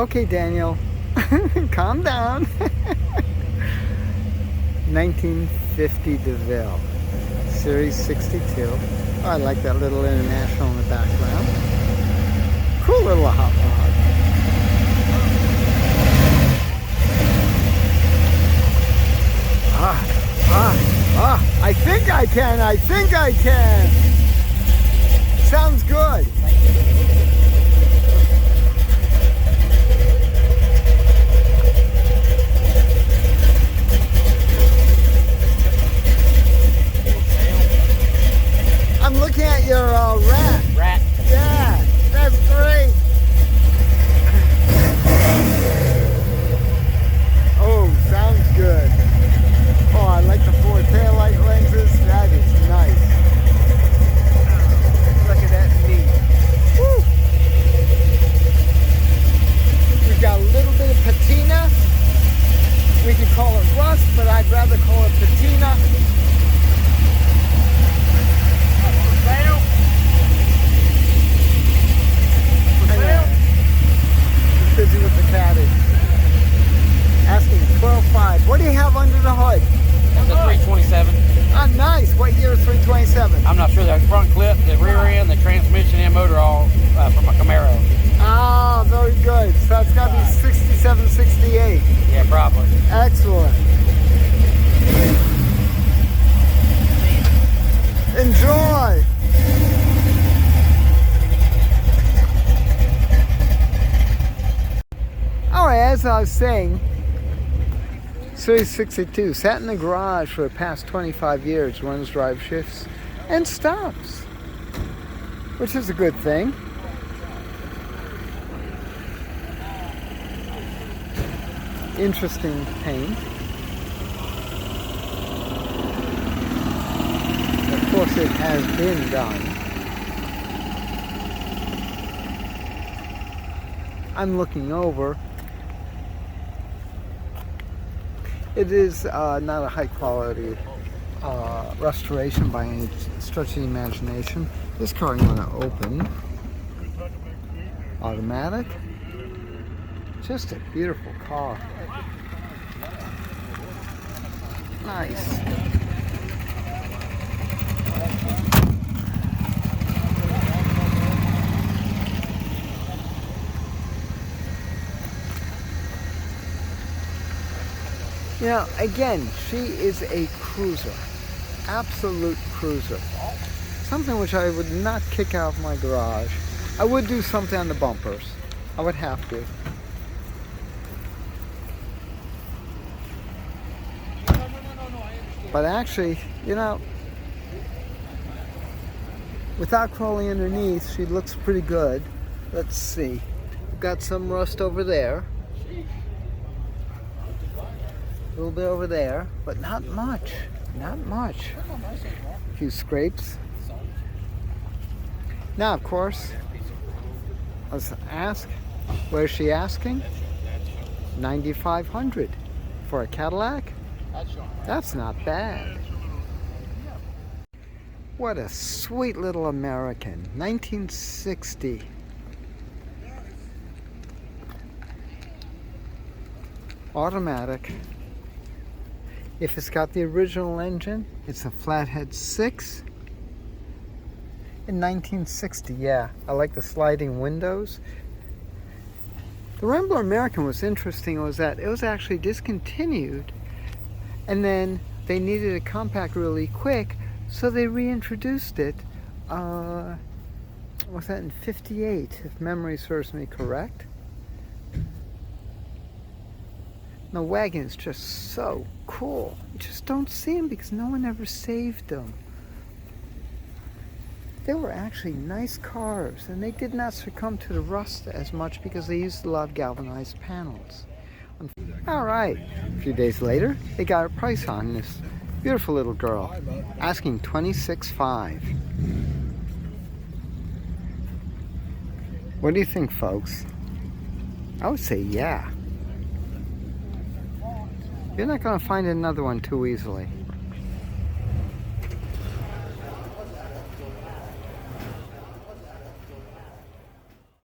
Okay, Daniel, calm down. 1950 DeVille, Series 62. Oh, I like that little International in the background. Cool little hot rod. I think I can. Sounds good. I'm looking at your rat. Yeah, that's great. Oh, sounds good. Oh, I like the four taillight lenses. That is nice. Look at that meat. Woo! We've got a little bit of patina. We can call it rust, but I'd rather call it patina. Busy with the Cadi. Asking 12.5. What do you have under the hood? The 327. Ah, nice. What year is 327? I'm not sure. The front clip, the rear end, the transmission, and motor all from a Camaro. Ah, very good. So it's got to be 67, 68. Yeah, probably. Excellent. Enjoy. All right, as I was saying, Series 62 sat in the garage for the past 25 years, runs drive shifts and stops, which is a good thing. Interesting paint. Of course, it has been done. I'm looking over. It is not a high quality restoration by any stretch of the imagination. This car I'm going to open. Automatic. Just a beautiful car. Nice. You know, again, she is a cruiser. Absolute cruiser. Something which I would not kick out of my garage. I would do something on the bumpers. I would have to. But actually, you know, without crawling underneath, she looks pretty good. Let's see. Got some rust over there. A little bit over there, but not much. Not much. A few scrapes. Now, of course, let's ask, where's she asking? $9,500 for a Cadillac? That's not bad. What a sweet little American. 1960. Automatic. If it's got the original engine, it's a flathead 6. In 1960, yeah. I like the sliding windows. The Rambler American was interesting, was that it was actually discontinued, and then they needed a compact really quick, so they reintroduced it. Was that in 58, if memory serves me correct? The Wagon is just so cool. You just don't see them because no one ever saved them. They were actually nice cars, and they did not succumb to the rust as much because they used a lot of galvanized panels. All right, a few days later, they got a price on this beautiful little girl, asking $26,500. What do you think, folks? I would say yeah. You're not going to find another one too easily.